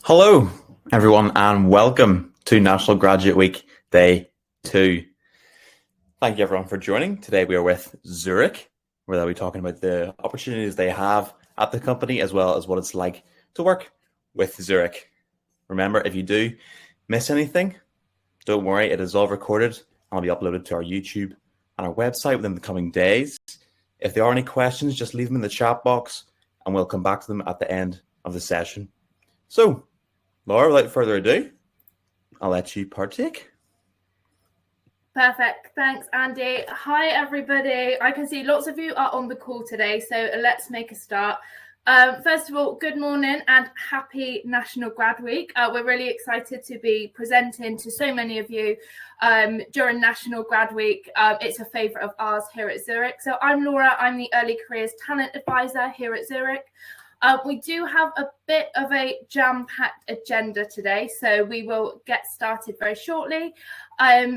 Hello, everyone, and welcome to National Graduate Week, Day 2. Thank you, everyone, for joining. Today, we are with Zurich, where they'll be talking about the opportunities they have at the company, as well as what it's like to work with Zurich. Remember, if you do miss anything, don't worry, it is all recorded and will be uploaded to our YouTube and our website within the coming days. If there are any questions, just leave them in the chat box, and we'll come back to them at the end of the session. So, Laura, without further ado, I'll let you partake. Perfect. Thanks, Andy. Hi, everybody. I can see lots of you are on the call today, so let's make a start. First of all, good morning and happy National Grad Week. We're really excited to be presenting to so many of you during National Grad Week. It's a favourite of ours here at Zurich. So I'm Laura. I'm the Early Careers Talent Advisor here at Zurich. We do have a bit of a jam-packed agenda today, so we will get started very shortly.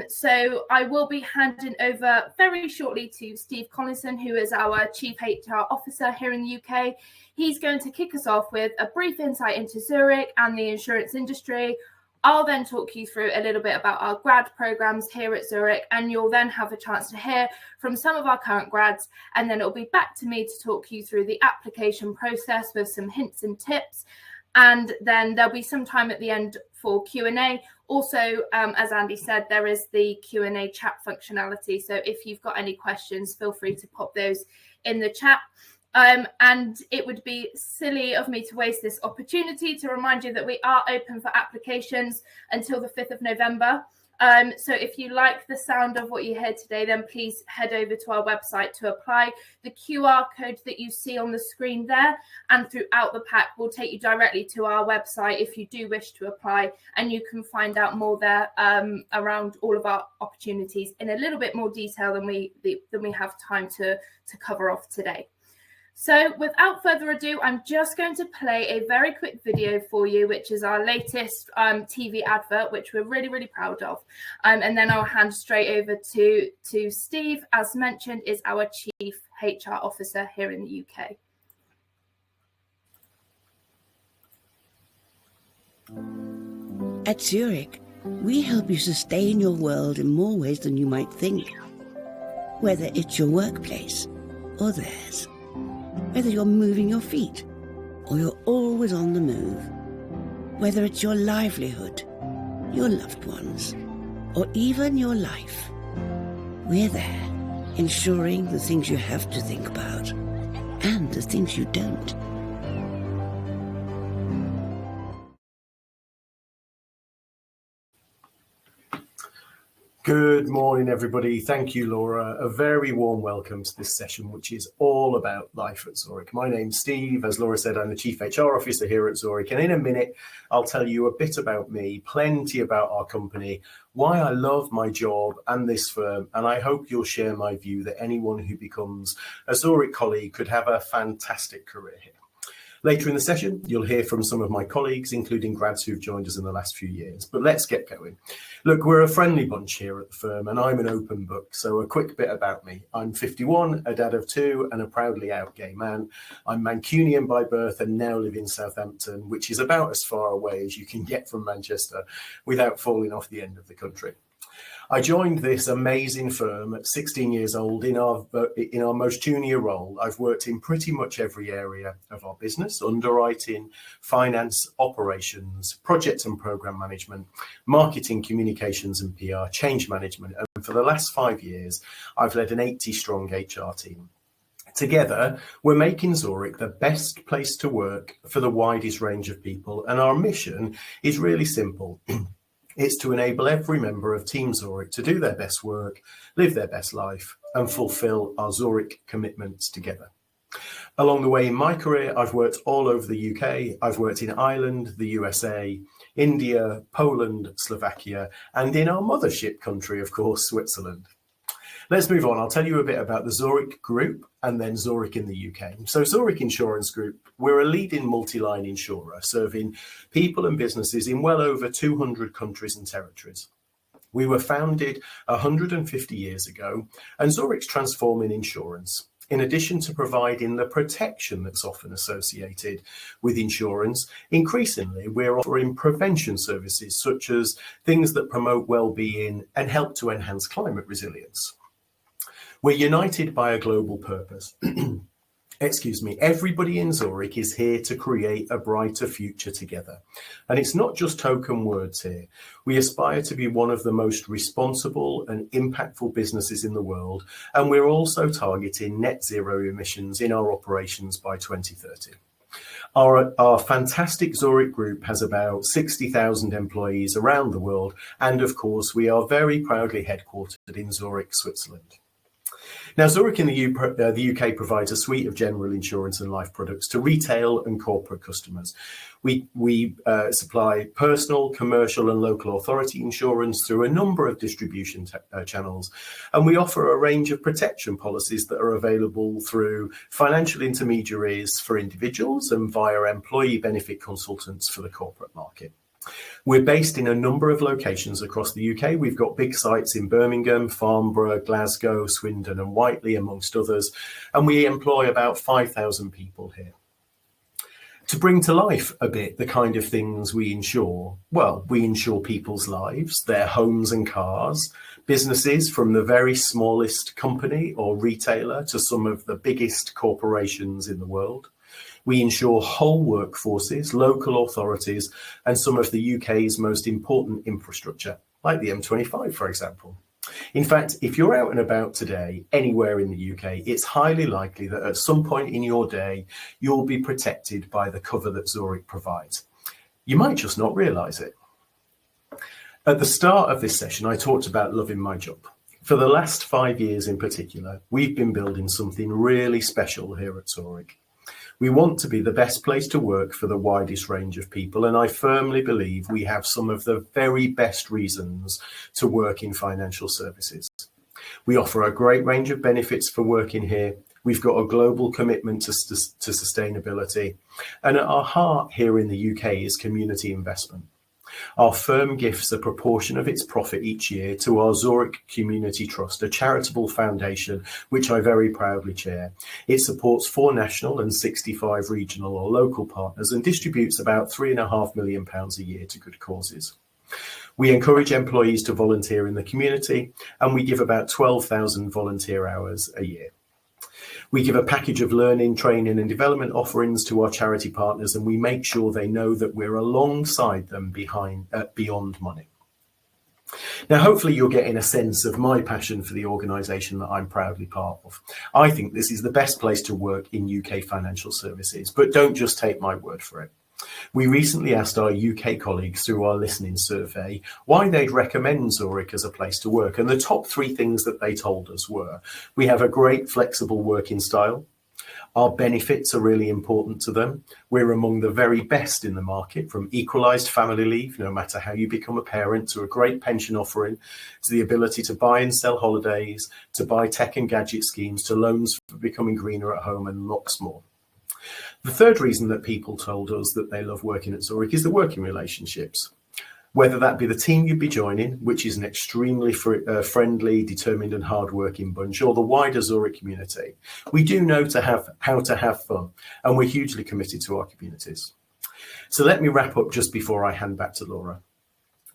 So I will be handing over very shortly to Steve Collinson, who is our Chief HR Officer here in the UK. He's going to kick us off with a brief insight into Zurich and the insurance industry. I'll then talk you through a little bit about our grad programs here at Zurich, and you'll then have a chance to hear from some of our current grads, and then it'll be back to me to talk you through the application process with some hints and tips, and then there'll be some time at the end for Q&A. Also, as Andy said, there is the Q&A chat functionality, so if you've got any questions, feel free to pop those in the chat. And it would be silly of me to waste this opportunity to remind you that we are open for applications until the 5th of November. So if you like the sound of what you heard today, then please head over to our website to apply. The QR code that you see on the screen there and throughout the pack will take you directly to our website if you do wish to apply, and you can find out more there around all of our opportunities in a little bit more detail than we have time to cover off today. So without further ado, I'm just going to play a very quick video for you, which is our latest TV advert, which we're really, really proud of. And then I'll hand straight over to Steve, as mentioned, is our Chief HR Officer here in the UK. At Zurich, we help you sustain your world in more ways than you might think. Whether it's your workplace or theirs. Whether you're moving your feet or you're always on the move. Whether it's your livelihood, your loved ones, or even your life. We're there, ensuring the things you have to think about and the things you don't. Good morning, everybody. Thank you, Laura. A very warm welcome to this session, which is all about life at Zurich. My name's Steve. As Laura said, I'm the Chief HR Officer here at Zurich. And in a minute, I'll tell you a bit about me, plenty about our company, why I love my job and this firm. And I hope you'll share my view that anyone who becomes a Zurich colleague could have a fantastic career here. Later in the session, you'll hear from some of my colleagues, including grads who've joined us in the last few years. But let's get going. Look, we're a friendly bunch here at the firm, and I'm an open book. So a quick bit about me. I'm 51, a dad of 2, and a proudly out gay man. I'm Mancunian by birth and now live in Southampton, which is about as far away as you can get from Manchester without falling off the end of the country. I joined this amazing firm at 16 years old in our most junior role. I've worked in pretty much every area of our business: underwriting, finance, operations, project and program management, marketing, communications and PR, change management. And for the last 5 years, I've led an 80-strong HR team. Together, we're making Zurich the best place to work for the widest range of people. And our mission is really simple. It's to enable every member of Team Zurich to do their best work, live their best life, and fulfill our Zurich commitments together. Along the way in my career, I've worked all over the UK. I've worked in Ireland, the USA, India, Poland, Slovakia, and in our mothership country, of course, Switzerland. Let's move on. I'll tell you a bit about the Zurich Group and then Zurich in the UK. So Zurich Insurance Group, we're a leading multi-line insurer serving people and businesses in well over 200 countries and territories. We were founded 150 years ago, and Zurich's transforming insurance. In addition to providing the protection that's often associated with insurance, increasingly we're offering prevention services such as things that promote well-being and help to enhance climate resilience. We're united by a global purpose. Excuse me, everybody in Zurich is here to create a brighter future together. And it's not just token words here. We aspire to be one of the most responsible and impactful businesses in the world. And we're also targeting net zero emissions in our operations by 2030. Our fantastic Zurich group has about 60,000 employees around the world. And of course, we are very proudly headquartered in Zurich, Switzerland. Now, Zurich in the UK provides a suite of general insurance and life products to retail and corporate customers. We supply personal, commercial and local authority insurance through a number of distribution channels. And we offer a range of protection policies that are available through financial intermediaries for individuals and via employee benefit consultants for the corporate market. We're based in a number of locations across the UK. We've got big sites in Birmingham, Farnborough, Glasgow, Swindon and Whiteley, amongst others, and we employ about 5,000 people here. To bring to life a bit the kind of things we insure, well, we insure people's lives, their homes and cars, businesses from the very smallest company or retailer to some of the biggest corporations in the world. We insure whole workforces, local authorities, and some of the UK's most important infrastructure, like the M25, for example. In fact, if you're out and about today, anywhere in the UK, it's highly likely that at some point in your day, you'll be protected by the cover that Zurich provides. You might just not realise it. At the start of this session, I talked about loving my job. For the last 5 years in particular, we've been building something really special here at Zurich. We want to be the best place to work for the widest range of people, and I firmly believe we have some of the very best reasons to work in financial services. We offer a great range of benefits for working here. We've got a global commitment to sustainability, and at our heart here in the UK is community investment. Our firm gifts a proportion of its profit each year to our Zurich Community Trust, a charitable foundation which I very proudly chair. It supports 4 national and 65 regional or local partners and distributes about £3.5 million a year to good causes. We encourage employees to volunteer in the community, and we give about 12,000 volunteer hours a year. We give a package of learning, training and development offerings to our charity partners, and we make sure they know that we're alongside them beyond money. Now, hopefully you're getting a sense of my passion for the organisation that I'm proudly part of. I think this is the best place to work in UK financial services, but don't just take my word for it. We recently asked our UK colleagues through our listening survey why they'd recommend Zurich as a place to work. And the top 3 things that they told us were, we have a great flexible working style. Our benefits are really important to them. We're among the very best in the market, from equalised family leave, no matter how you become a parent, to a great pension offering, to the ability to buy and sell holidays, to buy tech and gadget schemes, to loans for becoming greener at home and lots more. The third reason that people told us that they love working at Zurich is the working relationships. Whether that be the team you'd be joining, which is an extremely friendly, determined and hard-working bunch, or the wider Zurich community, we do know how to have fun, and we're hugely committed to our communities. So let me wrap up just before I hand back to Laura.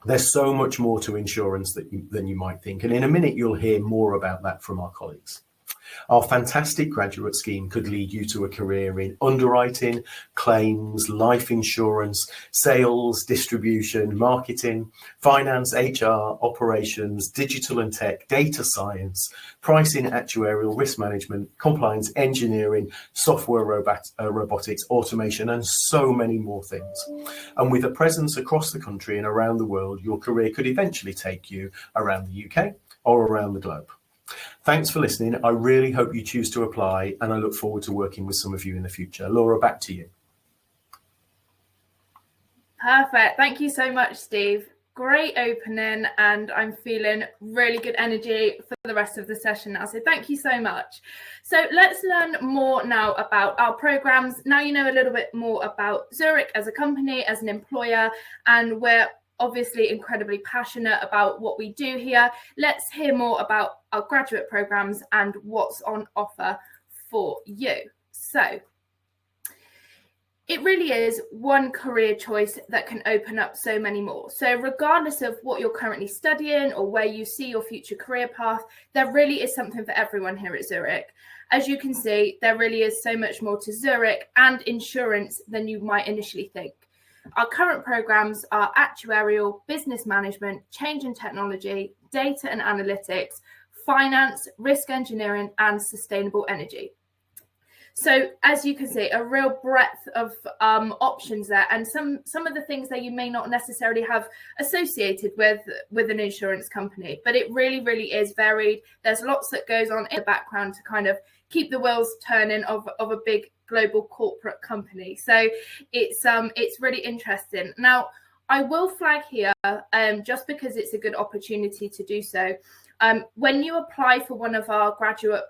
There's so much more to insurance than you might think, and in a minute you'll hear more about that from our colleagues. Our fantastic graduate scheme could lead you to a career in underwriting, claims, life insurance, sales, distribution, marketing, finance, HR, operations, digital and tech, data science, pricing, actuarial, risk management, compliance, engineering, software, robotics, automation, and so many more things. And with a presence across the country and around the world, your career could eventually take you around the UK or around the globe. Thanks for listening. I really hope you choose to apply, and I look forward to working with some of you in the future. Laura, back to you. Perfect. Thank you so much, Steve. Great opening, and I'm feeling really good energy for the rest of the session now. So thank you so much. So let's learn more now about our programs. Now you know a little bit more about Zurich as a company, as an employer, and we're obviously incredibly passionate about what we do here. Let's hear more about our graduate programs and what's on offer for you. So it really is one career choice that can open up so many more. So regardless of what you're currently studying or where you see your future career path, there really is something for everyone here at Zurich. As you can see, there really is so much more to Zurich and insurance than you might initially think. Our current programs are actuarial, business management, change and technology, data and analytics, finance, risk engineering, and sustainable energy. So as you can see, a real breadth of options there, and some of the things that you may not necessarily have associated with an insurance company, but it really is varied. There's lots that goes on in the background to kind of keep the wheels turning of a big global corporate company. So it's really interesting. Now, I will flag here, just because it's a good opportunity to do so, when you apply for one of our graduate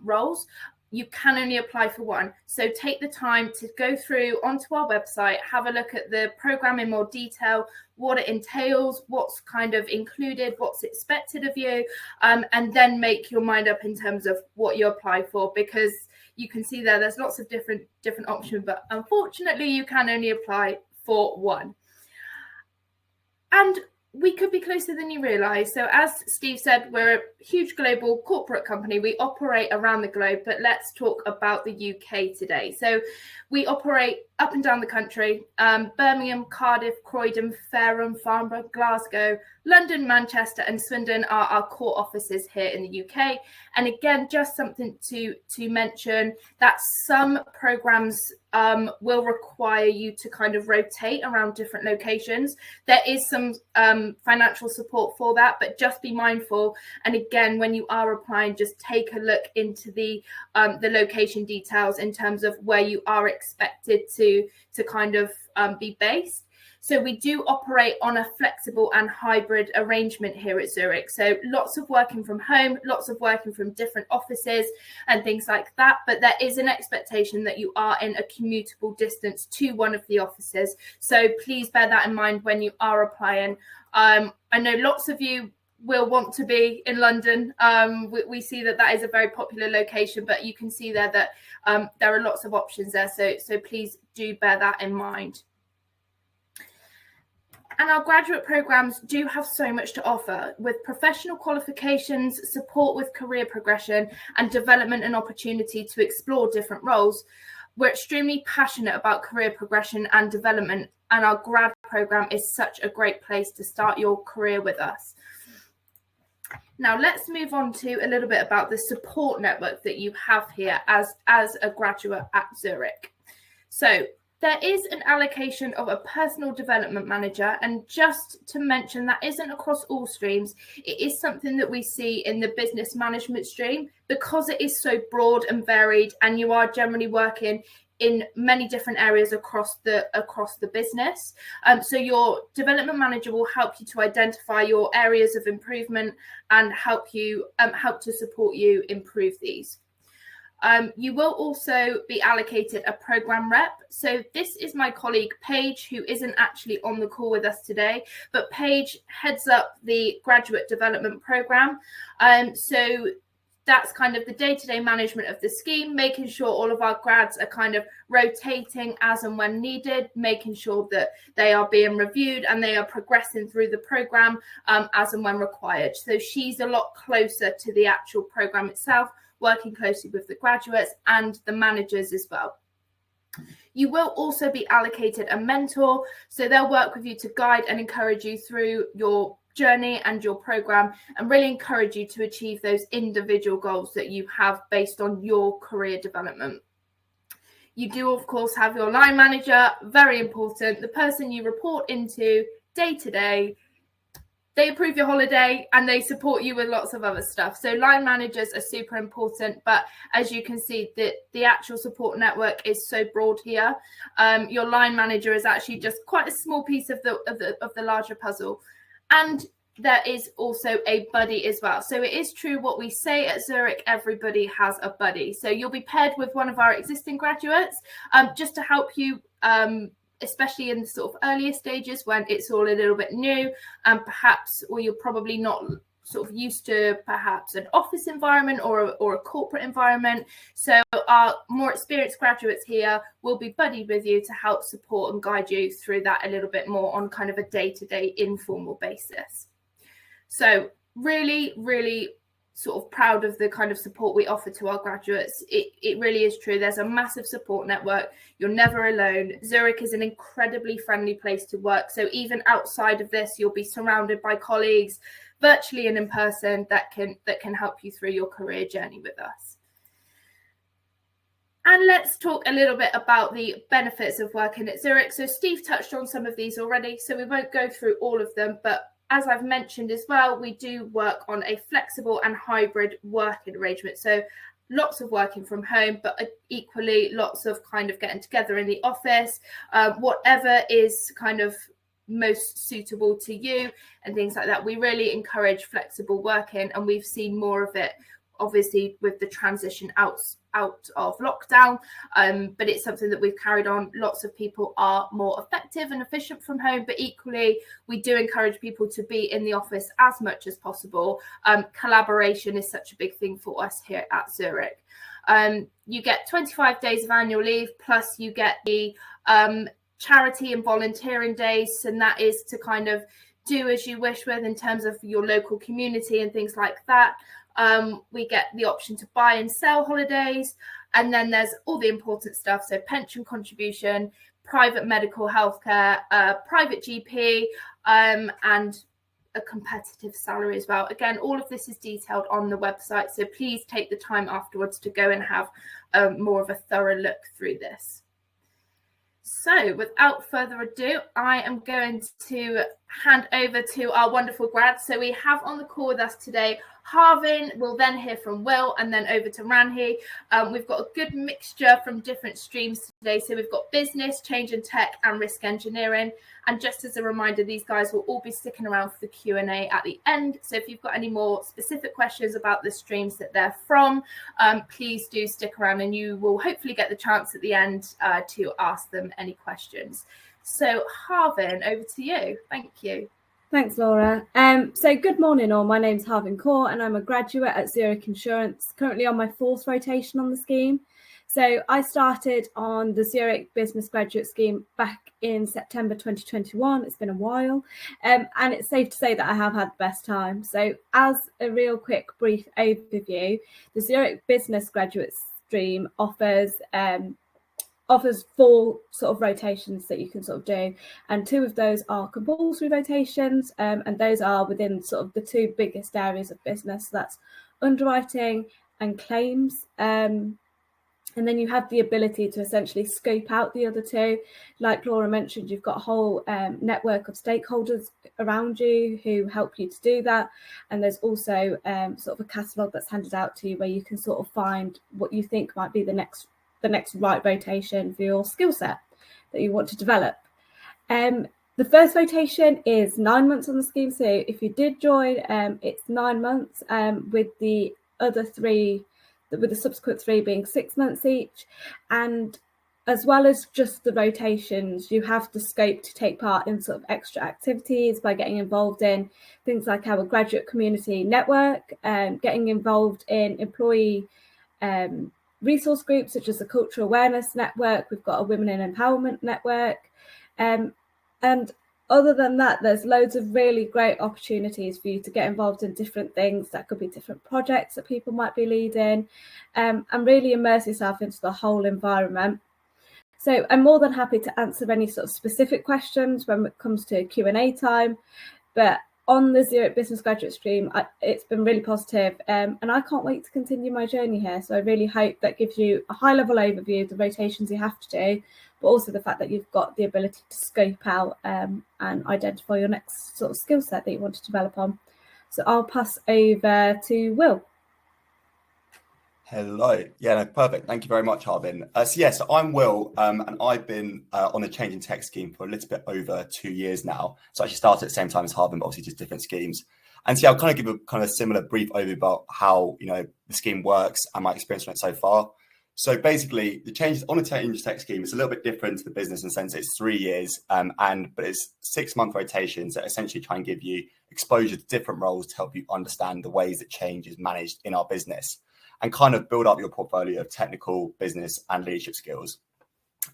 roles, you can only apply for one. So take the time to go through onto our website, have a look at the program in more detail, what it entails, what's kind of included, what's expected of you, and then make your mind up in terms of what you apply for, because you can see there's lots of different options, but unfortunately you can only apply for one. And we could be closer than you realise. So as Steve said, we're a huge global corporate company. We operate around the globe, but let's talk about the UK today. So we operate up and down the country. Birmingham, Cardiff, Croydon, Fareham, Farnborough, Glasgow, London, Manchester and Swindon are our core offices here in the UK. And again, just something to mention that some programs will require you to kind of rotate around different locations. There is some financial support for that, but just be mindful. And again, when you are applying, just take a look into the location details in terms of where you are expected to kind of be based. So we do operate on a flexible and hybrid arrangement here at Zurich. So lots of working from home, lots of working from different offices and things like that. But there is an expectation that you are in a commutable distance to one of the offices. So please bear that in mind when you are applying. I know lots of you will want to be in London. We see that is a very popular location, but you can see there that there are lots of options there. So please do bear that in mind. And our graduate programs do have so much to offer, with professional qualifications, support with career progression and development and opportunity to explore different roles. We're extremely passionate about career progression and development, and our grad program is such a great place to start your career with us. Now, let's move on to a little bit about the support network that you have here as a graduate at Zurich. So there is an allocation of a personal development manager, and just to mention, that isn't across all streams. It is something that we see in the business management stream, because it is so broad and varied, and you are generally working in many different areas across the business. So your development manager will help you to identify your areas of improvement and help to support you improve these. You will also be allocated a program rep. So this is my colleague Paige, who isn't actually on the call with us today, but Paige heads up the graduate development program. So that's kind of the day-to-day management of the scheme, making sure all of our grads are kind of rotating as and when needed, making sure that they are being reviewed and they are progressing through the program as and when required. So she's a lot closer to the actual program itself, working closely with the graduates and the managers as well. You will also be allocated a mentor, so they'll work with you to guide and encourage you through your journey and your program, and really encourage you to achieve those individual goals that you have based on your career development. You do, of course, have your line manager, very important, the person you report into day to day. They approve your holiday and they support you with lots of other stuff. So line managers are super important, but as you can see, the actual support network is so broad here. Your line manager is actually just quite a small piece of the larger puzzle. And there is also a buddy as well. So it is true what we say at Zurich, everybody has a buddy. So you'll be paired with one of our existing graduates just to help you, especially in the sort of earlier stages when it's all a little bit new and perhaps, or you're probably not sort of used to perhaps an office environment or a corporate environment. So our more experienced graduates here will be buddied with you to help support and guide you through that a little bit more on kind of a day-to-day informal basis. So really, really sort of proud of the kind of support we offer to our graduates. It really is true. There's a massive support network. You're never alone. Zurich is an incredibly friendly place to work. So even outside of this, you'll be surrounded by colleagues, virtually and in person, that can help you through your career journey with us. And let's talk a little bit about the benefits of working at Zurich. So Steve touched on some of these already, so we won't go through all of them, but as I've mentioned as well, we do work on a flexible and hybrid working arrangement. So lots of working from home, but equally lots of kind of getting together in the office, whatever is kind of most suitable to you and things like that. We really encourage flexible working, and we've seen more of it obviously with the transition out of lockdown, but it's something that we've carried on. Lots of people are more effective and efficient from home, but equally we do encourage people to be in the office as much as possible. Collaboration is such a big thing for us here at Zurich. You get 25 days of annual leave, plus you get the charity and volunteering days, and that is to kind of do as you wish with in terms of your local community and things like that. We get the option to buy and sell holidays, and then there's all the important stuff, so pension contribution, private medical healthcare, private GP, and a competitive salary as well. Again, all of this is detailed on the website, so please take the time afterwards to go and have more of a thorough look through this. So without further ado, I am going to hand over to our wonderful grads. So we have on the call with us today Harvin, we'll then hear from Will, and then over to Ranhi. We've got a good mixture from different streams today. So we've got business, change and tech, and risk engineering. And just as a reminder, these guys will all be sticking around for the Q&A at the end. So if you've got any more specific questions about the streams that they're from, please do stick around, and you will hopefully get the chance at the end to ask them any questions. So Harvin, over to you. Thank you. Thanks, Laura. So good morning all. My name's Harvin Kaur, and I'm a graduate at Zurich Insurance, currently on my 4th rotation on the scheme. So I started on the Zurich Business Graduate Scheme back in September 2021. It's been a while, and it's safe to say that I have had the best time. So as a real quick brief overview, the Zurich Business Graduate Stream offers 4 sort of rotations that you can sort of do, and 2 of those are compulsory rotations, and those are within sort of the 2 biggest areas of business. So that's underwriting and claims, and then you have the ability to essentially scope out the other 2. Like Laura mentioned, you've got a whole network of stakeholders around you who help you to do that, and there's also sort of a catalogue that's handed out to you where you can sort of find what you think might be the next right rotation for your skill set that you want to develop. The first rotation is 9 months on the scheme, so if you did join, it's 9 months, with the other 3, with the subsequent 3 being 6 months each. And as well as just the rotations, you have the scope to take part in sort of extra activities by getting involved in things like our graduate community network, getting involved in employee resource groups such as the Cultural Awareness Network. We've got a Women in Empowerment Network, and other than that, there's loads of really great opportunities for you to get involved in different things. That could be different projects that people might be leading, and really immerse yourself into the whole environment. So I'm more than happy to answer any sort of specific questions when it comes to Q&A time, but on the Zurich Business Graduate Stream, it's been really positive, and I can't wait to continue my journey here. So I really hope that gives you a high-level overview of the rotations you have to do, but also the fact that you've got the ability to scope out and identify your next sort of skill set that you want to develop on. So I'll pass over to Will. Hello. Yeah, no, perfect. Thank you very much, Harvin. So I'm Will, and I've been on the Change in Tech scheme for a little bit over 2 years now. So I actually started at the same time as Harvin, but obviously just different schemes. And so I'll kind of give a kind of similar brief overview about how, the scheme works and my experience on it so far. So basically, the changes on a change tech scheme is a little bit different to the business in the sense it's 3 years, but it's 6-month rotations that essentially try and give you exposure to different roles to help you understand the ways that change is managed in our business and kind of build up your portfolio of technical, business, and leadership skills.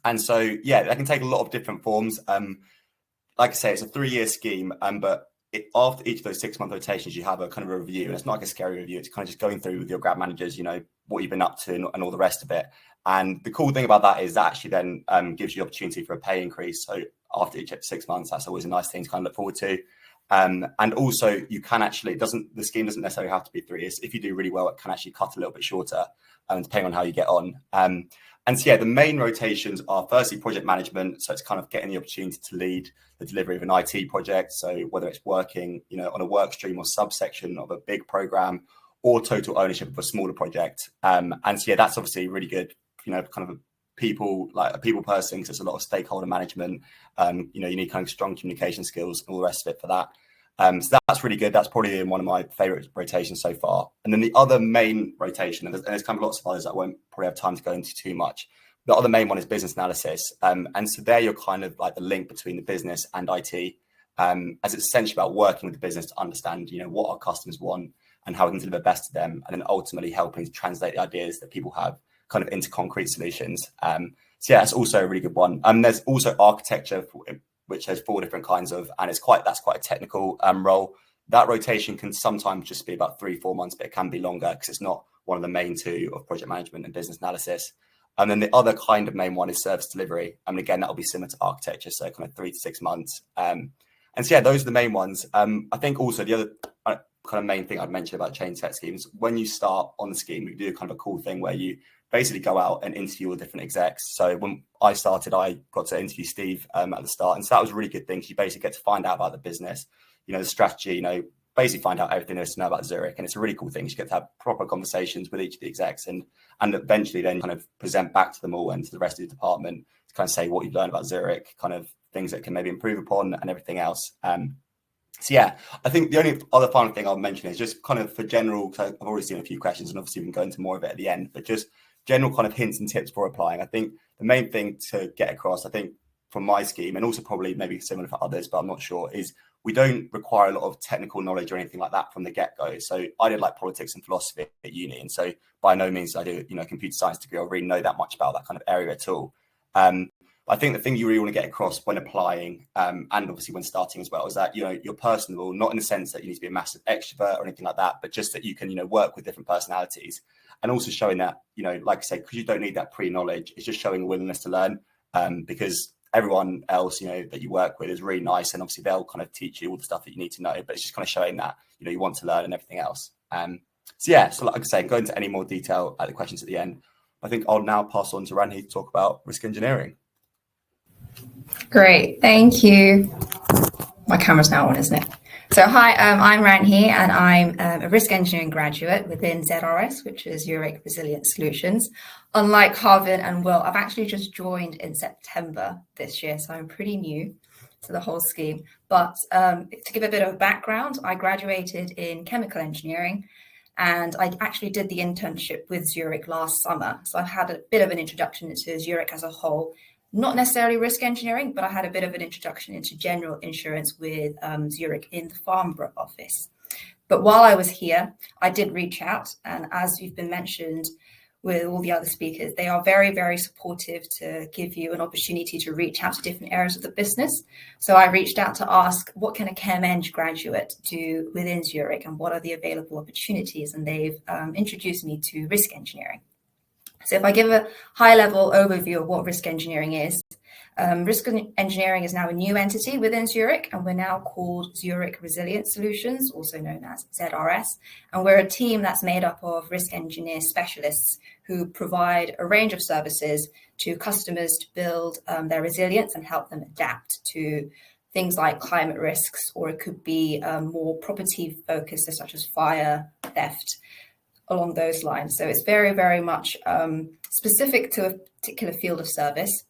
And so, yeah, that can take a lot of different forms. Like I say, it's a 3-year scheme, but after each of those 6-month rotations, you have a kind of a review, and it's not like a scary review. It's kind of just going through with your grad managers, what you've been up to and all the rest of it. And the cool thing about that is that actually then gives you the opportunity for a pay increase. So after each 6 months, that's always a nice thing to kind of look forward to. And also you can actually, the scheme doesn't necessarily have to be 3 years. If you do really well, it can actually cut a little bit shorter, depending on how you get on. And so, yeah, the main rotations are firstly project management. So it's kind of getting the opportunity to lead the delivery of an IT project. So whether it's working, on a work stream or subsection of a big program or total ownership of a smaller project. And so, yeah, that's obviously really good, kind of a people person, because there's a lot of stakeholder management. You need kind of strong communication skills and all the rest of it for that. So that's really good. That's probably one of my favorite rotations so far. And then the other main rotation, and there's kind of lots of others that I won't probably have time to go into too much. The other main one is business analysis. And so there you're kind of like the link between the business and IT, as it's essentially about working with the business to understand, what our customers want and how we can deliver best to them. And then ultimately helping to translate the ideas that people have kind of into concrete solutions. So yeah, that's also a really good one. There's also architecture, which has 4 different kinds of, and that's quite a technical role. That rotation can sometimes just be about 3-4 months, but it can be longer because it's not one of the main 2 of project management and business analysis. And then the other kind of main one is service delivery. And again, that'll be similar to architecture, so kind of 3 to 6 months. And so, yeah, those are the main ones. I think also the other kind of main thing I'd mention about change tech schemes, when you start on the scheme, we do kind of a cool thing where you basically go out and interview all the different execs. So when I started, I got to interview Steve at the start. And so that was a really good thing. You basically get to find out about the business, the strategy, basically find out everything there is to know about Zurich. And it's a really cool thing. You get to have proper conversations with each of the execs and eventually then kind of present back to them all and to the rest of the department to kind of say what you've learned about Zurich, kind of things that can maybe improve upon and everything else. So yeah, I think the only other final thing I'll mention is just kind of for general, because I've already seen a few questions and obviously we can go into more of it at the end, but just general kind of hints and tips for applying. I think the main thing to get across, I think from my scheme, and also probably maybe similar for others, but I'm not sure, is we don't require a lot of technical knowledge or anything like that from the get-go. So I did like politics and philosophy at uni. And so by no means I do, a computer science degree or really know that much about that kind of area at all. I think the thing you really want to get across when applying, and obviously when starting as well, is that, you're personable, not in the sense that you need to be a massive extrovert or anything like that, but just that you can, work with different personalities. And also showing that, like I said, because you don't need that pre-knowledge, it's just showing a willingness to learn, because everyone else, that you work with is really nice. And obviously they'll kind of teach you all the stuff that you need to know, but it's just kind of showing that, you want to learn and everything else. So yeah, so like I say, go into any more detail at the questions at the end. I think I'll now pass on to Ranhi to talk about risk engineering. Great, thank you. My camera's now on, isn't it? So hi, I'm Ranhi and I'm a risk engineering graduate within ZRS, which is Zurich Resilient Solutions. Unlike Harvin and Will, I've actually just joined in September this year, so I'm pretty new to the whole scheme. But to give a bit of background, I graduated in chemical engineering and I actually did the internship with Zurich last summer. So I've had a bit of an introduction into Zurich as a whole. Not necessarily risk engineering, but I had a bit of an introduction into general insurance with Zurich in the Farnborough office. But while I was here, I did reach out. And as you've been mentioned with all the other speakers, they are very, very supportive to give you an opportunity to reach out to different areas of the business. So I reached out to ask, what can a Chem Eng graduate do within Zurich and what are the available opportunities? And they've introduced me to risk engineering. So if I give a high-level overview of what risk engineering is, risk engineering is now a new entity within Zurich, and we're now called Zurich Resilient Solutions, also known as ZRS. And we're a team that's made up of risk engineer specialists who provide a range of services to customers to build their resilience and help them adapt to things like climate risks, or it could be more property focused, such as fire, theft, along those lines. So it's very, very much specific to a particular field of service.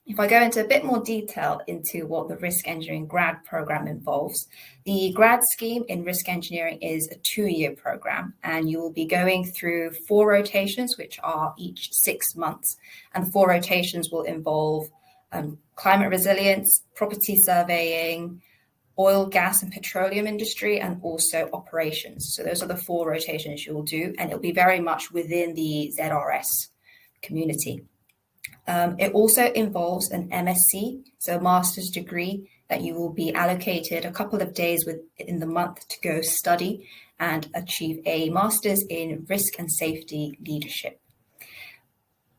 If I go into a bit more detail into what the Risk Engineering grad program involves, the grad scheme in Risk Engineering is a 2-year program, and you will be going through 4 rotations, which are each 6 months. And the 4 rotations will involve climate resilience, property surveying, oil, gas and petroleum industry, and also operations. So those are the 4 rotations you will do, and it'll be very much within the ZRS community. It also involves an MSc, so a master's degree, that you will be allocated a couple of days within the month to go study and achieve a master's in risk and safety leadership.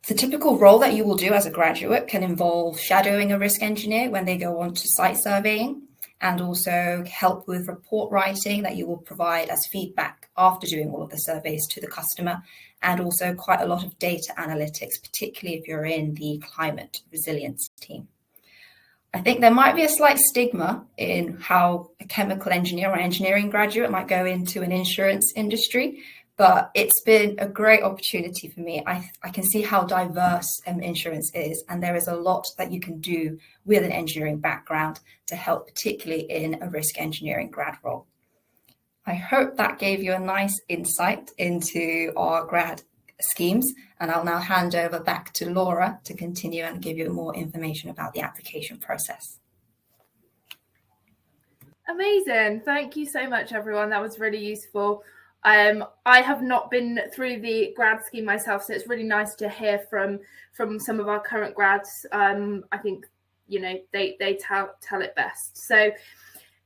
The typical role that you will do as a graduate can involve shadowing a risk engineer when they go on to site surveying, and also help with report writing that you will provide as feedback after doing all of the surveys to the customer, and also quite a lot of data analytics, particularly if you're in the climate resilience team. I think there might be a slight stigma in how a chemical engineer or engineering graduate might go into an insurance industry, but it's been a great opportunity for me. I can see how diverse insurance is, and there is a lot that you can do with an engineering background to help, particularly in a risk engineering grad role. I hope that gave you a nice insight into our grad schemes, and I'll now hand over back to Laura to continue and give you more information about the application process. Amazing. Thank you so much, everyone. That was really useful. I have not been through the grad scheme myself, so it's really nice to hear from some of our current grads. I think, you know, they tell it best. So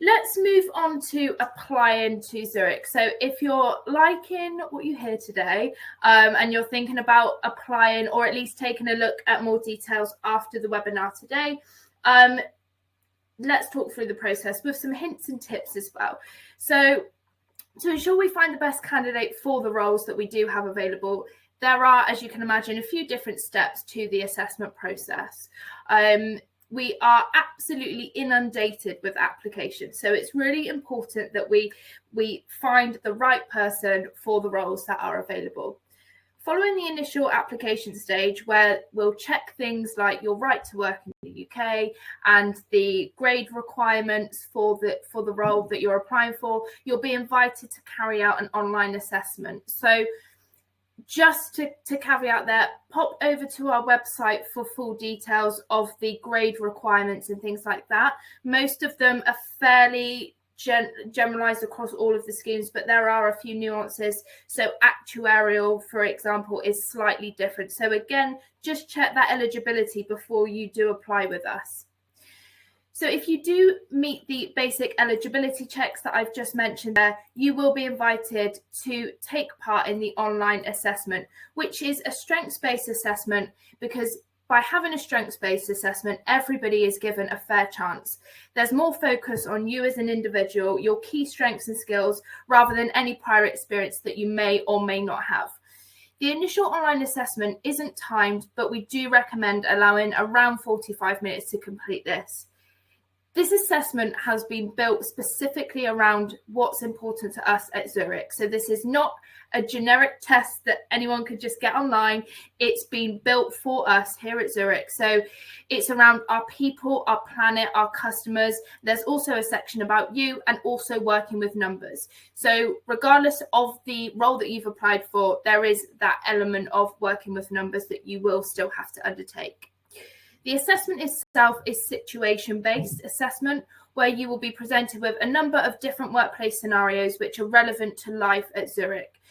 let's move on to applying to Zurich. So if you're liking what you hear today, and you're thinking about applying, or at least taking a look at more details after the webinar today, let's talk through the process with some hints and tips as well. So to ensure we find the best candidate for the roles that we do have available, there are, as you can imagine, a few different steps to the assessment process. We are absolutely inundated with applications, so it's really important that we find the right person for the roles that are available. Following the initial application stage, where we'll check things like your right to work in the UK and the grade requirements for the role that you're applying for, you'll be invited to carry out an online assessment. So just to caveat that, pop over to our website for full details of the grade requirements and things like that. Most of them are fairly generalized across all of the schemes, but there are a few nuances. So actuarial, for example, is slightly different. So again, just check that eligibility before you do apply with us. So if you do meet the basic eligibility checks that I've just mentioned there, you will be invited to take part in the online assessment, which is a strengths-based assessment, because by having a strengths-based assessment, everybody is given a fair chance. There's more focus on you as an individual, your key strengths and skills, rather than any prior experience that you may or may not have. The initial online assessment isn't timed, but we do recommend allowing around 45 minutes to complete this. This assessment has been built specifically around what's important to us at Zurich. So this is not a generic test that anyone could just get online. It's been built for us here at Zurich. So it's around our people, our planet, our customers. There's also a section about you, and also working with numbers. So regardless of the role that you've applied for, there is that element of working with numbers that you will still have to undertake. The assessment itself is situation-based assessment, where you will be presented with a number of different workplace scenarios which are relevant to life at Zurich.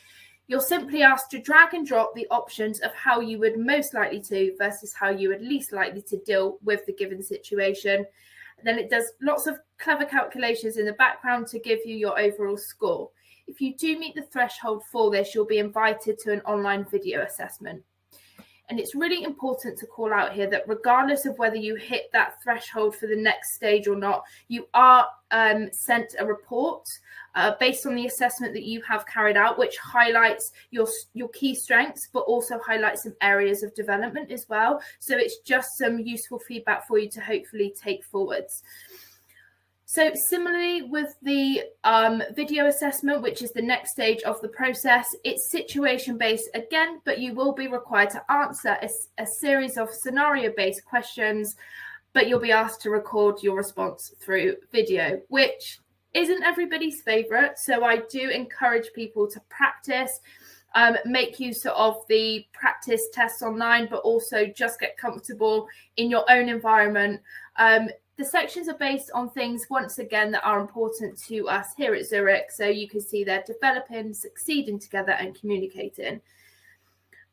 You're simply asked to drag and drop the options of how you would most likely to versus how you would least likely to deal with the given situation. Then it does lots of clever calculations in the background to give you your overall score. If you do meet the threshold for this, you'll be invited to an online video assessment. And it's really important to call out here that regardless of whether you hit that threshold for the next stage or not, you are sent a report based on the assessment that you have carried out, which highlights your key strengths, but also highlights some areas of development as well. So it's just some useful feedback for you to hopefully take forwards. So similarly with the video assessment, which is the next stage of the process, it's situation-based again, but you will be required to answer a series of scenario-based questions, but you'll be asked to record your response through video, which isn't everybody's favorite. So I do encourage people to practice, make use of the practice tests online, but also just get comfortable in your own environment. The sections are based on things, once again, that are important to us here at Zurich. So you can see they're developing, succeeding together and communicating.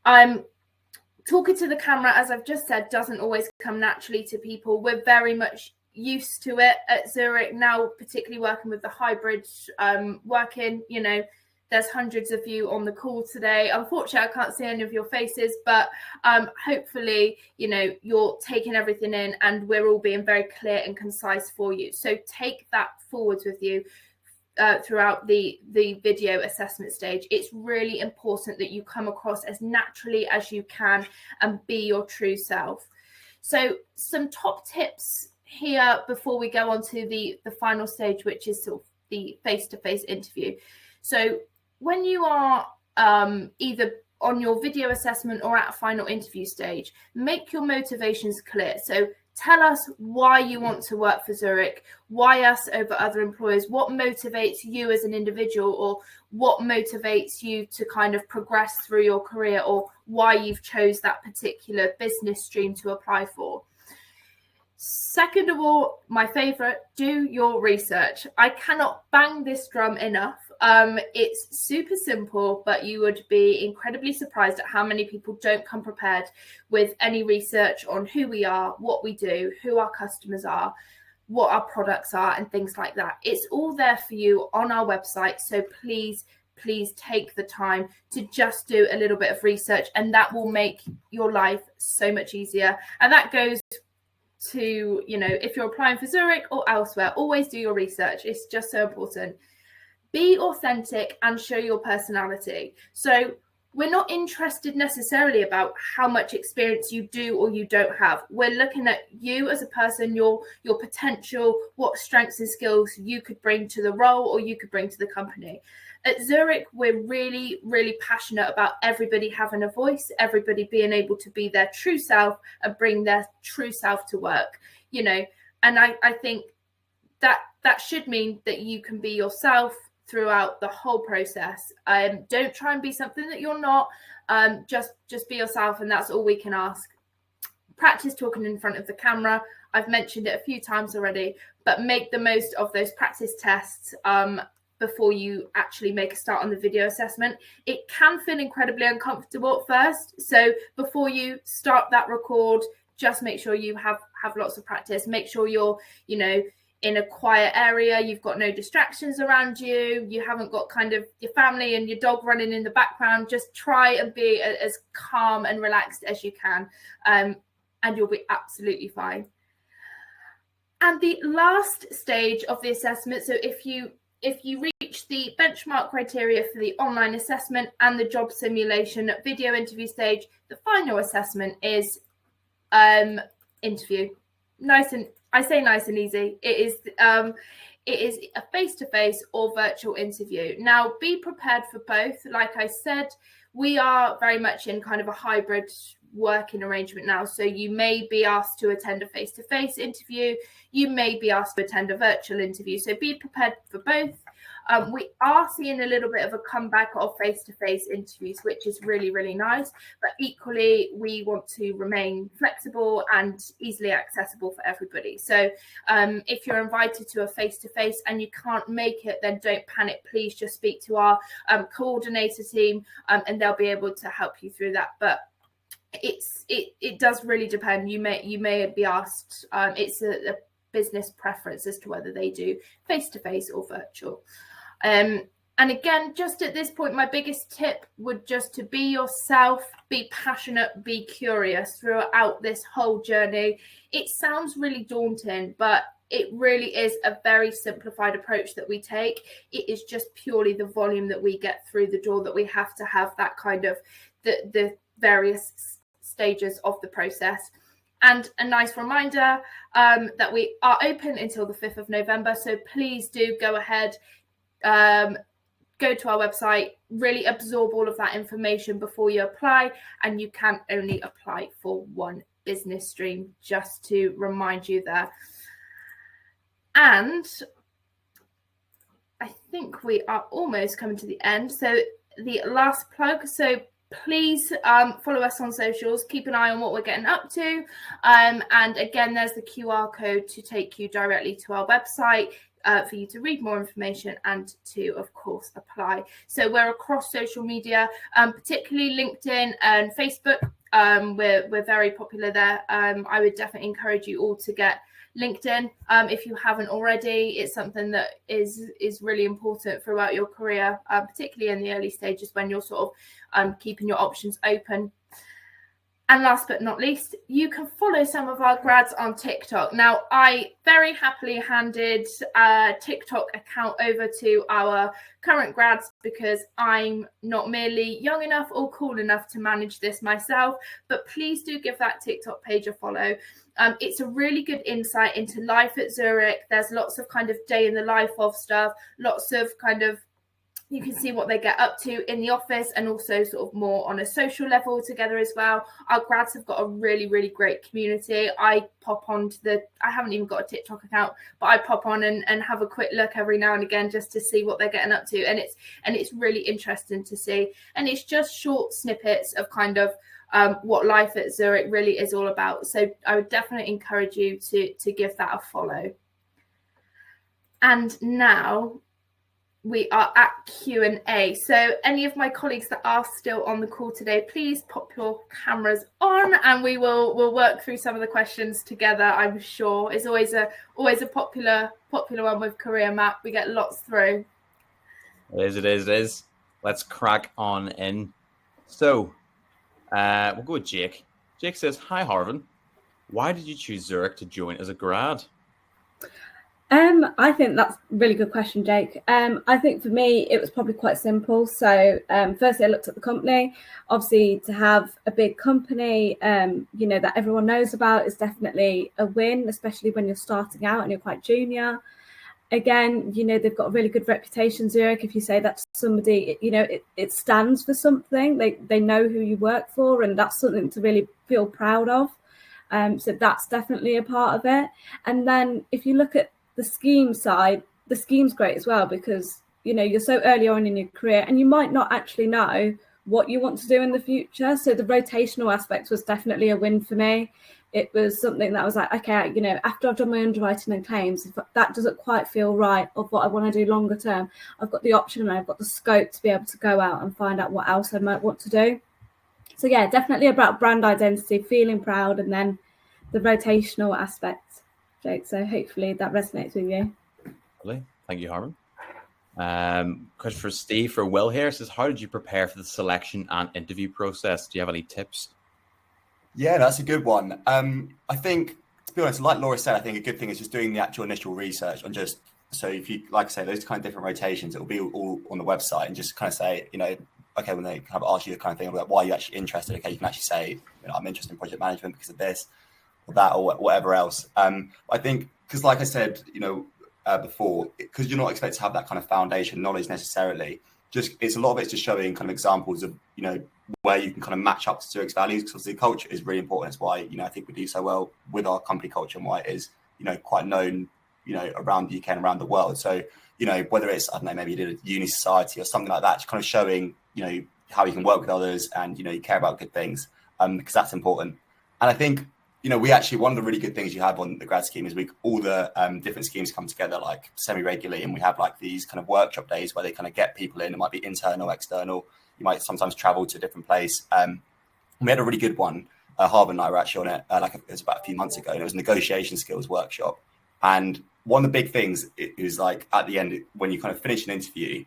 Talking to the camera, as I've just said, doesn't always come naturally to people. We're very much used to it at Zurich now, particularly working with the hybrid working. You know, there's hundreds of you on the call today. Unfortunately, I can't see any of your faces, but hopefully, you know, you're taking everything in and we're all being very clear and concise for you. So take that forwards with you throughout the video assessment stage. It's really important that you come across as naturally as you can and be your true self. So some top tips here before we go on to the final stage, which is sort of the face-to-face interview. So when you are either on your video assessment or at a final interview stage, make your motivations clear. So tell us why you want to work for Zurich, why us over other employers, what motivates you as an individual, or what motivates you to kind of progress through your career, or why you've chose that particular business stream to apply for. Second of all, my favorite, do your research. I cannot bang this drum enough. It's super simple, but you would be incredibly surprised at how many people don't come prepared with any research on who we are, what we do, who our customers are, what our products are, and things like that. It's all there for you on our website. So please take the time to just do a little bit of research, and that will make your life so much easier. And that goes to, you know, if you're applying for Zurich or elsewhere, always do your research. It's just so important. Be authentic and show your personality. So we're not interested necessarily about how much experience you do or you don't have. We're looking at you as a person, your potential, what strengths and skills you could bring to the role or you could bring to the company. At Zurich, we're really, really passionate about everybody having a voice, everybody being able to be their true self and bring their true self to work, you know. And I think that should mean that you can be yourself throughout the whole process. Don't try and be something that you're not. Just be yourself, and that's all we can ask. Practice talking in front of the camera. I've mentioned it a few times already, but make the most of those practice tests before you actually make a start on the video assessment. It can feel incredibly uncomfortable at first. So before you start that record, just make sure you have lots of practice. Make sure you're, you know, in a quiet area, you've got no distractions around you, you haven't got kind of your family and your dog running in the background. Just try and be as calm and relaxed as you can, and you'll be absolutely fine. And the last stage of the assessment, so if you reach the benchmark criteria for the online assessment and the job simulation video interview stage, the final assessment is interview. Nice and easy. It is a face-to-face or virtual interview. Now, be prepared for both. Like I said, we are very much in kind of a hybrid working arrangement now. So you may be asked to attend a face-to-face interview. You may be asked to attend a virtual interview. So be prepared for both. We are seeing a little bit of a comeback of face-to-face interviews, which is really, really nice. But equally, we want to remain flexible and easily accessible for everybody. So if you're invited to a face-to-face and you can't make it, then don't panic. Please just speak to our coordinator team and they'll be able to help you through that. But it does really depend. You may be asked. It's a business preference as to whether they do face-to-face or virtual. And again, just at this point, my biggest tip would just to be yourself, be passionate, be curious throughout this whole journey. It sounds really daunting, but it really is a very simplified approach that we take. It is just purely the volume that we get through the door that we have to have that kind of the various stages of the process. And a nice reminder that we are open until the 5th of November. So please do go ahead, go to our website, really absorb all of that information before you apply. And you can only apply for one business stream, just to remind you there. And I think we are almost coming to the end. So the last plug. So please follow us on socials, keep an eye on what we're getting up to. And again, there's the QR code to take you directly to our website for you to read more information and to, of course, apply. So we're across social media, particularly LinkedIn and Facebook. We're very popular there. I would definitely encourage you all to get LinkedIn if you haven't already. It's something that is really important throughout your career, particularly in the early stages when you're sort of keeping your options open. And last but not least, you can follow some of our grads on TikTok. Now, I very happily handed a TikTok account over to our current grads because I'm not merely young enough or cool enough to manage this myself, but please do give that TikTok page a follow. It's a really good insight into life at Zurich. There's lots of kind of day in the life of stuff, lots of kind of, you can see what they get up to in the office and also sort of more on a social level together as well. Our grads have got a really, really great community. I pop on to I haven't even got a TikTok account, but I pop on and have a quick look every now and again just to see what they're getting up to. And it's really interesting to see. And it's just short snippets of kind of what life at Zurich really is all about. So I would definitely encourage you to give that a follow. And now we are at Q&A. So any of my colleagues that are still on the call today, please pop your cameras on and we'll work through some of the questions together. I'm sure it's always a popular one with Career Map. We get lots through. It is. Let's crack on in. So we'll go with Jake. Jake says, "Hi Harvin, why did you choose Zurich to join as a grad?" I think that's a really good question, Jake. I think for me, it was probably quite simple. So firstly, I looked at the company. Obviously, to have a big company, that everyone knows about is definitely a win, especially when you're starting out and you're quite junior. Again, they've got a really good reputation, Zurich. If you say that to somebody, it stands for something. They know who you work for, and that's something to really feel proud of. So that's definitely a part of it. And then if you look at the scheme side, the scheme's great as well because, you're so early on in your career and you might not actually know what you want to do in the future. So the rotational aspect was definitely a win for me. It was something that I was like, okay, after I've done my underwriting and claims, if that doesn't quite feel right of what I want to do longer term, I've got the option and I've got the scope to be able to go out and find out what else I might want to do. So yeah, definitely about brand identity, feeling proud, and then the rotational aspect. Jake, so hopefully that resonates with you. Lovely. Thank you, Harmon. Question for Steve for Will here. Says, how did you prepare for the selection and interview process? Do you have any tips? Yeah, that's a good one. I think, to be honest, like Laura said, I think a good thing is just doing the actual initial research on just, so if you, like I say, those kind of different rotations, it will be all on the website and just kind of say, okay, when they kind of ask you the kind of thing about why are you actually interested, okay, you can actually say, I'm interested in project management because of this, or that, or whatever else. I think, because like I said, before, because you're not expected to have that kind of foundation knowledge necessarily, it's a lot of it's just showing kind of examples of, where you can kind of match up to Zurich's values, because the culture is really important. It's why, I think we do so well with our company culture and why it is, quite known, around the UK and around the world. So, whether it's, I don't know, maybe you did a uni society or something like that, just kind of showing, how you can work with others and, you care about good things, because that's important. And I think, we actually, one of the really good things you have on the grad scheme is all the different schemes come together like semi-regularly, and we have like these kind of workshop days where they kind of get people in. It might be internal, external. You might sometimes travel to a different place. We had a really good one. Harvard and I were actually on it, it was about a few months ago, and it was a negotiation skills workshop. And one of the big things is like at the end, when you kind of finish an interview,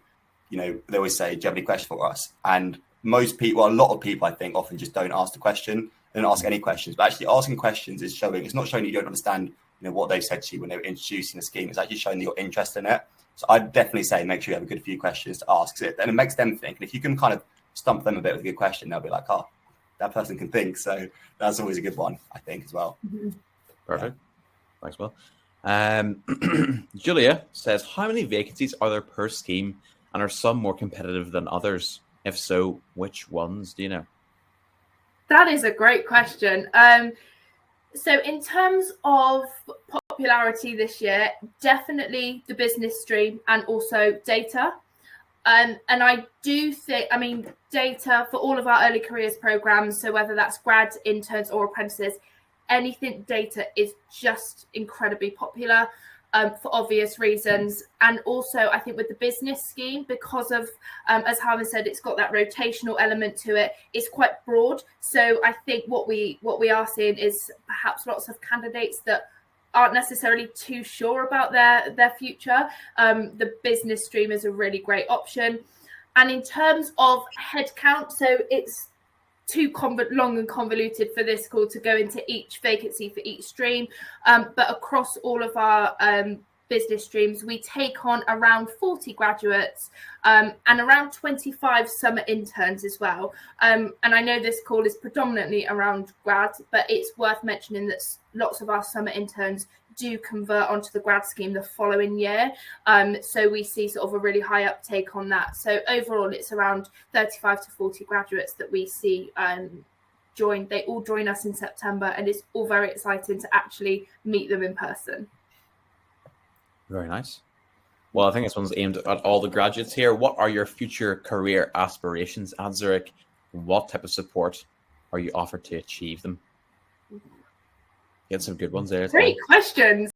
they always say, do you have any questions for us? And most people, a lot of people, I think, often just don't ask the question. They don't ask any questions, but actually asking questions is showing, it's not showing you don't understand, what they've said to you when they were introducing the scheme. It's actually showing that you're interested in it. So I'd definitely say make sure you have a good few questions to ask, and it makes them think. And if you can kind of stump them a bit with a good question, they'll be like, oh, that person can think. So that's always a good one, I think, as well. Perfect. Thanks, Will. Julia says, how many vacancies are there per scheme, and are some more competitive than others? If so, which ones do you know? That is a great question. So in terms of popularity this year, definitely the business stream and also data. And I do think, I mean, data for all of our early careers programs, so whether that's grads, interns or apprentices, anything data is just incredibly popular for obvious reasons. And also I think with the business scheme, because of, as Harvey said, it's got that rotational element to it, it's quite broad. So I think what we are seeing is perhaps lots of candidates that aren't necessarily too sure about their future. The business stream is a really great option. And in terms of headcount, so it's too long and convoluted for this call to go into each vacancy for each stream, but across all of our business streams, we take on around 40 graduates and around 25 summer interns as well. And I know this call is predominantly around grad, but it's worth mentioning that lots of our summer interns do convert onto the grad scheme the following year. So we see sort of a really high uptake on that. So overall, it's around 35 to 40 graduates that we see join. They all join us in September, and it's all very exciting to actually meet them in person. Very nice. Well, I think this one's aimed at all the graduates here. What are your future career aspirations at Zurich? What type of support are you offered to achieve them? Get some good ones there. Great questions.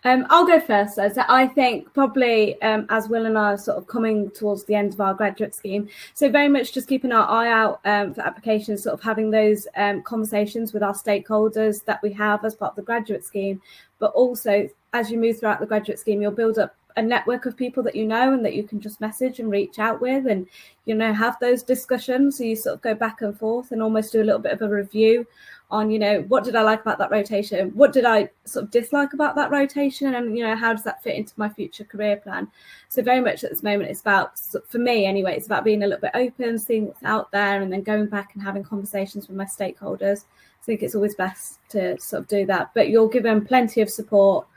I'll go first. So I think probably as Will and I are sort of coming towards the end of our graduate scheme, so very much just keeping our eye out for applications, sort of having those conversations with our stakeholders that we have as part of the graduate scheme. But also, as you move throughout the graduate scheme, you'll build up a network of people that you know and that you can just message and reach out with, and have those discussions. So you sort of go back and forth and almost do a little bit of a review on, what did I like about that rotation? What did I sort of dislike about that rotation? And, how does that fit into my future career plan? So very much at this moment, it's about, for me anyway, it's about being a little bit open, seeing what's out there, and then going back and having conversations with my stakeholders. I think it's always best to sort of do that, but you're given plenty of support.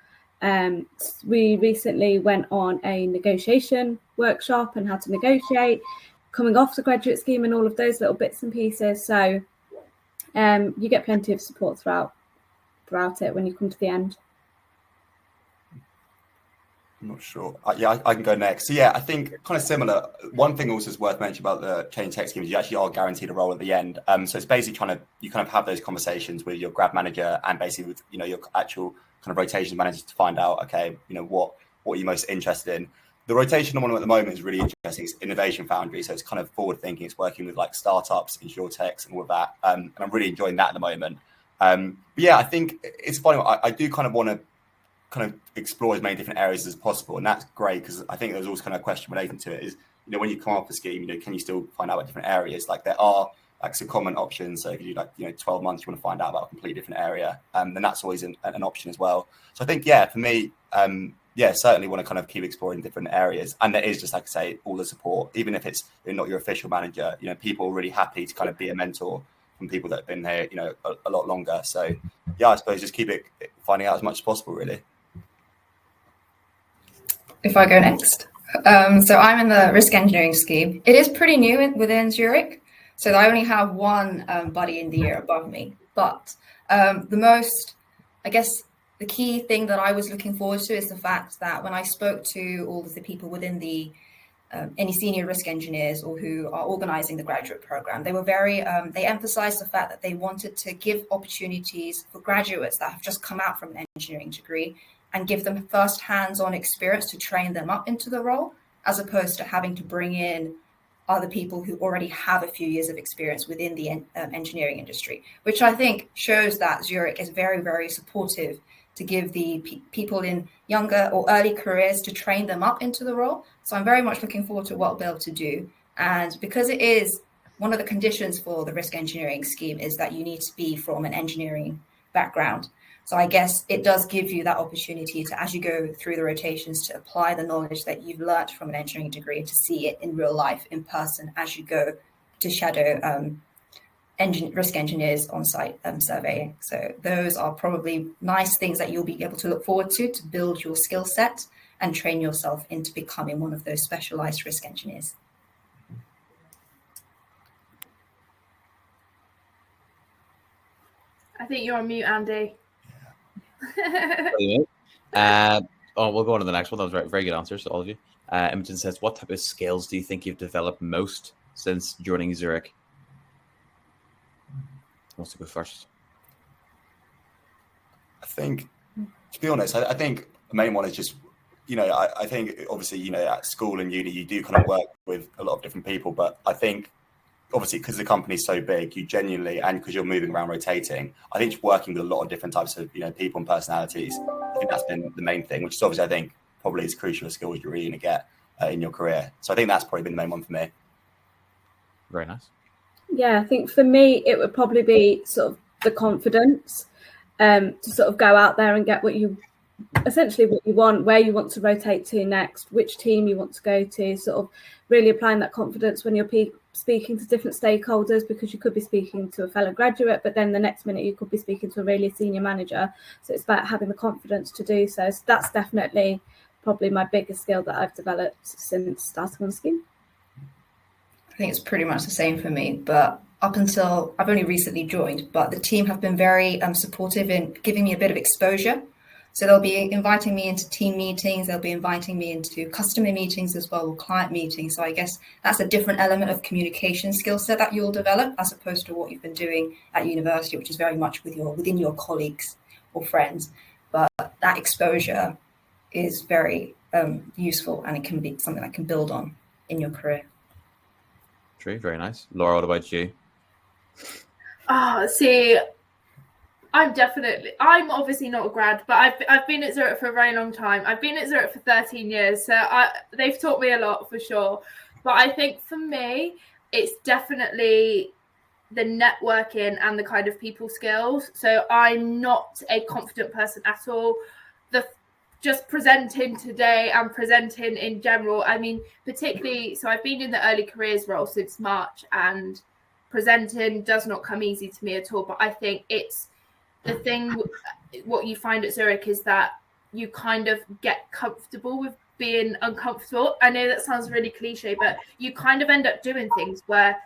We recently went on a negotiation workshop and how to negotiate, coming off the graduate scheme and all of those little bits and pieces. So you get plenty of support throughout it when you come to the end. I'm not sure. I can go next. So I think kind of similar. One thing also is worth mentioning about the change tech scheme is you actually are guaranteed a role at the end. So it's basically you kind of have those conversations with your grad manager and basically with your actual kind of rotation manager to find out, okay, what you're most interested in. The rotation one at the moment is really interesting. It's Innovation Foundry, so it's kind of forward thinking. It's working with like startups, insurtechs, and all of that. And I'm really enjoying that at the moment. But I think it's funny. I do kind of want to kind of explore as many different areas as possible, and that's great because I think there's always kind of a question relating to it is, when you come off a scheme, can you still find out about different areas? Like there are like some common options. So if you do 12 months, you want to find out about a completely different area, then that's always an option as well. So I think for me, certainly want to kind of keep exploring different areas. And there is, just like I say, all the support, even if it's not your official manager, people are really happy to kind of be a mentor from people that have been here, a lot longer. So I suppose just keep finding out as much as possible, really. If I go next. So I'm in the risk engineering scheme. It is pretty new within Zurich. So I only have one buddy in the year above me. But the key thing that I was looking forward to is the fact that when I spoke to all of the people within the any senior risk engineers or who are organizing the graduate program, they were they emphasized the fact that they wanted to give opportunities for graduates that have just come out from an engineering degree and give them first hands-on experience to train them up into the role, as opposed to having to bring in other people who already have a few years of experience within the engineering industry, which I think shows that Zurich is very, very supportive to give the people in younger or early careers to train them up into the role. So I'm very much looking forward to what I'll be able to do. And because it is one of the conditions for the risk engineering scheme is that you need to be from an engineering background. So I guess it does give you that opportunity to, as you go through the rotations, to apply the knowledge that you've learnt from an engineering degree and to see it in real life, in person, as you go to shadow risk engineers on site surveying. So those are probably nice things that you'll be able to look forward to build your skill set and train yourself into becoming one of those specialized risk engineers. I think you're on mute, Andy. We'll go on to the next one. That was very good answers to all of you. Imogen says, what type of skills do you think you've developed most since joining Zurich? Who wants to go first? I think, to be honest, I think the main one is just, I think obviously, at school and uni, you do kind of work with a lot of different people, but I think obviously because the company's so big, you genuinely, and because you're moving around rotating, I think just working with a lot of different types of, people and personalities, I think that's been the main thing, which is obviously, I think, probably as crucial a skill as you're really going to get in your career. So I think that's probably been the main one for me. Very nice. Yeah, I think for me, it would probably be sort of the confidence to sort of go out there and get what you want, where you want to rotate to next, which team you want to go to, sort of really applying that confidence when you're speaking to different stakeholders, because you could be speaking to a fellow graduate, but then the next minute you could be speaking to a really senior manager. So it's about having the confidence to do so. So that's definitely probably my biggest skill that I've developed since starting on the scheme. I think it's pretty much the same for me, but up until I've only recently joined, but the team have been very supportive in giving me a bit of exposure. So they'll be inviting me into team meetings, they'll be inviting me into customer meetings as well, or client meetings. So I guess that's a different element of communication skill set that you'll develop as opposed to what you've been doing at university, which is very much within your colleagues or friends. But that exposure is very useful, and it can be something that can build on in your career. True, very nice. Laura, what about you? See, I'm obviously not a grad, but I've been at Zurich for a very long time. I've been at Zurich for 13 years, so they've taught me a lot for sure. But I think for me, it's definitely the networking and the kind of people skills. So I'm not a confident person at all. Just presenting today and presenting in general, I mean, particularly, so I've been in the early careers role since March, and presenting does not come easy to me at all. But I think it's the thing, what you find at Zurich is that you kind of get comfortable with being uncomfortable. I know that sounds really cliche, but you kind of end up doing things where,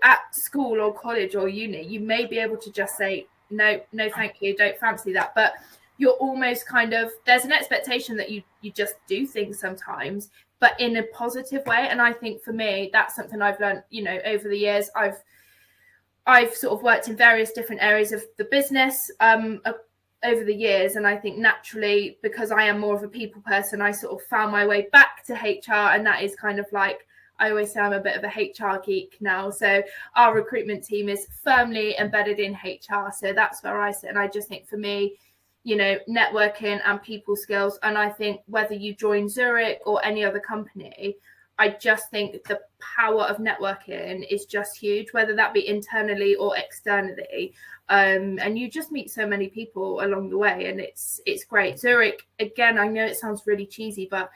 at school or college or uni, you may be able to just say, no, thank you, don't fancy that. But you're almost kind of, there's an expectation that you just do things sometimes, but in a positive way. And I think for me, that's something I've learned, over the years. I've sort of worked in various different areas of the business over the years. And I think naturally, because I am more of a people person, I sort of found my way back to HR. And that is kind of like, I always say I'm a bit of a HR geek now. So our recruitment team is firmly embedded in HR. So that's where I sit. And I just think for me, networking and people skills. And I think whether you join Zurich or any other company, I just think the power of networking is just huge, whether that be internally or externally. And you just meet so many people along the way, and it's great. Zurich, again, I know it sounds really cheesy, but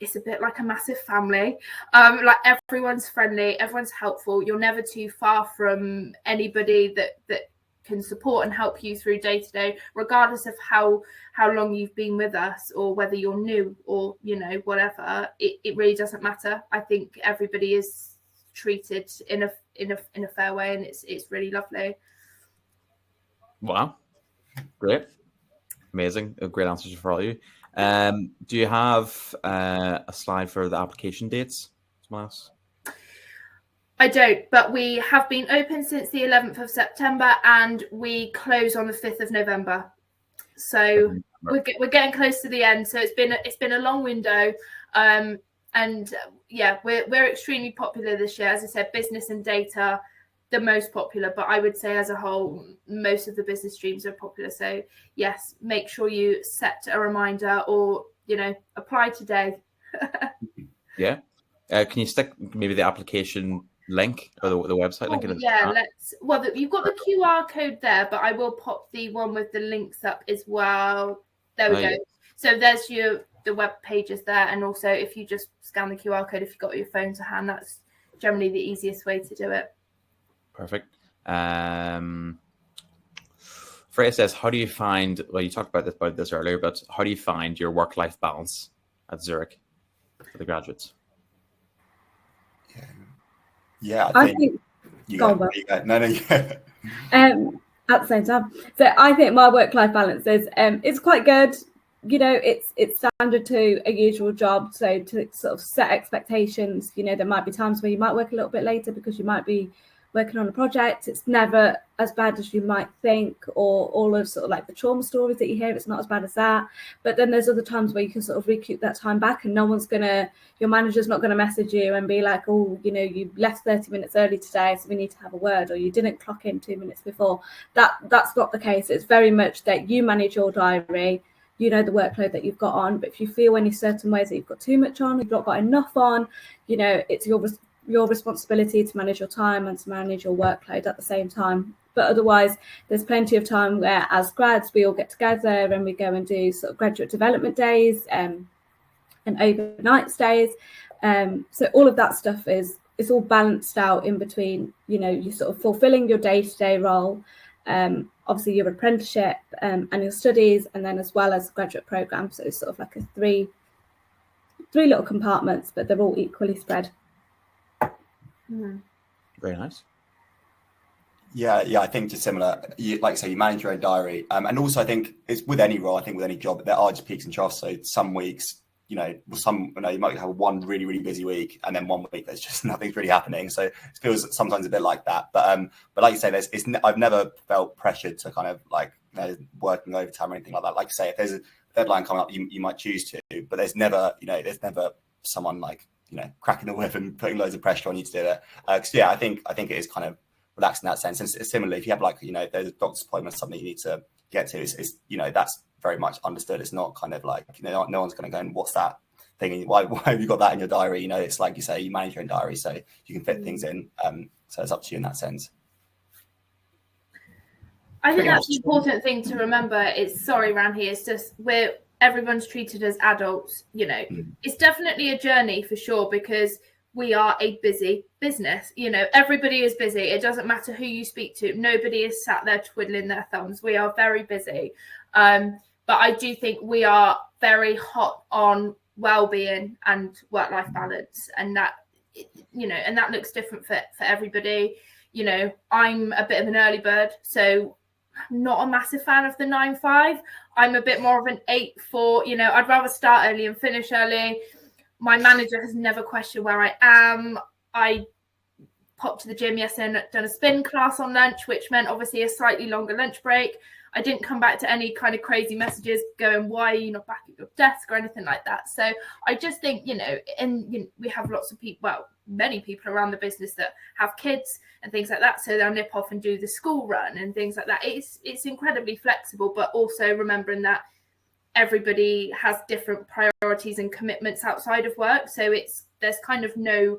it's a bit like a massive family. Like everyone's friendly, everyone's helpful. You're never too far from anybody that can support and help you through day to day, regardless of how long you've been with us or whether you're new or whatever. It really doesn't matter. I think everybody is treated in a fair way, and it's really lovely. Wow, great, amazing, great answers for all of you. Do you have a slide for the application dates, someone else? I don't, but we have been open since the 11th of September and we close on the 5th of November. So we're getting close to the end. So it's been a long window. And yeah, we're extremely popular this year. As I said, business and data, the most popular, but I would say as a whole, most of the business streams are popular. So yes, make sure you set a reminder or, apply today. Yeah. Can you stick maybe the application link or the website link? You've got the QR code there, but I will pop the one with the links up as well. There we go. Yeah. So there's the web pages there, and also if you just scan the QR code, if you've got your phone to hand, that's generally the easiest way to do it. Perfect. Freya says, how do you find, well, you talked about this earlier, but how do you find your work-life balance at Zurich for the graduates? Yeah, I think you go go. on, You go. No, you go. at the same time. So I think my work-life balance is it's quite good. You know, it's standard to a usual job. So to sort of set expectations, you know, there might be times where you might work a little bit later because you might be working on a project. It's never as bad as you might think, or all of sort of like the trauma stories that you hear, it's not as bad as that. But then there's other times where you can sort of recoup that time back, and your manager's not gonna message you and be like, oh, you know, you left 30 minutes early today, so we need to have a word, or you didn't clock in 2 minutes before. That's not the case. It's very much that you manage your diary, you know, the workload that you've got on. But if you feel any certain ways that you've got too much on, you've not got enough on, you know, it's your responsibility to manage your time and to manage your workload at the same time. But otherwise, there's plenty of time where, as grads, we all get together and we go and do sort of graduate development days and overnight stays. So all of that stuff it's all balanced out in between, you know, you sort of fulfilling your day-to-day role, obviously your apprenticeship and your studies, and then as well as graduate program. So it's sort of like a three little compartments, but they're all equally spread. Very nice. Yeah, I think just similar. Like I say, you manage your own diary, and also I think it's with any role. I think with any job, there are just peaks and troughs. So some weeks, you might have one really, really busy week, and then 1 week there's just nothing's really happening. So it feels sometimes a bit like that. But like you say, I've never felt pressured to kind of like, you know, working overtime or anything like that. Like you say, if there's a deadline coming up, you might choose to, but there's never someone like, you know, cracking the whip and putting loads of pressure on you to do it. Because I think it is kind of relaxed in that sense. And similarly, if you have like, you know, there's a doctor's appointment, something you need to get to, is you know, that's very much understood. It's not kind of like, you know, no one's going to go and what's that thing? Why have you got that in your diary? You know, it's like you say, you manage your own diary, so you can fit things in. So it's up to you in that sense. I think that's the important thing to remember is, sorry, Ran here, it's just everyone's treated as adults, you know. It's definitely a journey for sure, because we are a busy business. You know, everybody is busy. It doesn't matter who you speak to. Nobody is sat there twiddling their thumbs. We are very busy. But I do think we are very hot on well-being and work-life balance, and that, you know, and that looks different for everybody. You know, I'm a bit of an early bird, so I'm not a massive fan of the 9-5. I'm a bit more of an 8-4. You know, I'd rather start early and finish early. My manager has never questioned where I am. I popped to the gym yesterday and done a spin class on lunch, which meant obviously a slightly longer lunch break. I didn't come back to any kind of crazy messages going, why are you not back at your desk or anything like that. So I just think, you know, we have lots of people, well, many people around the business that have kids and things like that. So they'll nip off and do the school run and things like that. It's incredibly flexible, but also remembering that everybody has different priorities and commitments outside of work. So there's kind of no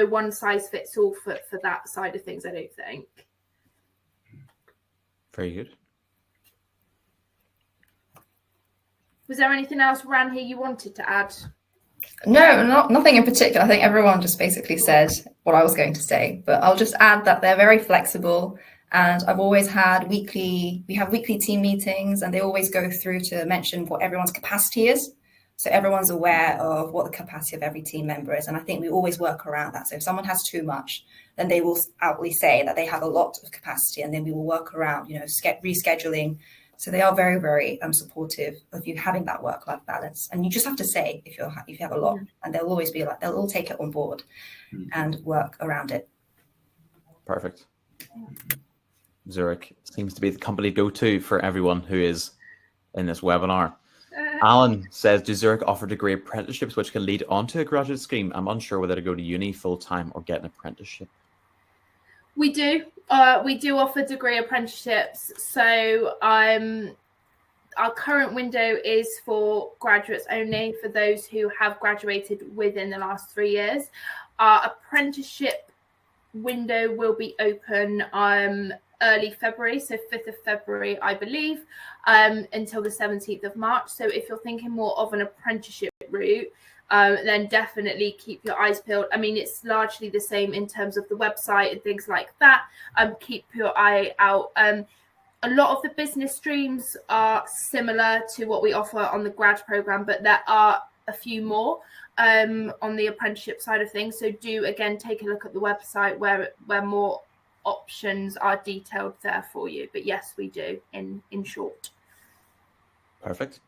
one size fits all for that side of things, I don't think. Very good. Was there anything else, Ran, here you wanted to add? No, nothing in particular. I think everyone just basically said what I was going to say, but I'll just add that they're very flexible. And I've always had we have weekly team meetings, and they always go through to mention what everyone's capacity is. So everyone's aware of what the capacity of every team member is. And I think we always work around that. So if someone has too much, then they will outly say that they have a lot of capacity, and then we will work around, you know, rescheduling. So they are very, very supportive of you having that work-life balance. And you just have to say if you have a lot, and they'll always be like, they'll all take it on board and work around it. Perfect. Zurich seems to be the company go-to for everyone who is in this webinar. Alan says, do Zurich offer degree apprenticeships which can lead onto a graduate scheme? I'm unsure whether to go to uni full-time or get an apprenticeship. We do. We do offer degree apprenticeships. So our current window is for graduates only, for those who have graduated within the last 3 years. Our apprenticeship window will be open early February, so 5th of February, I believe, until the 17th of March. So if you're thinking more of an apprenticeship route, then definitely keep your eyes peeled. I mean, it's largely the same in terms of the website and things like that. Keep your eye out. A lot of the business streams are similar to what we offer on the grad program, but there are a few more on the apprenticeship side of things. So do, again, take a look at the website where more options are detailed there for you. But yes, we do, in short. Perfect.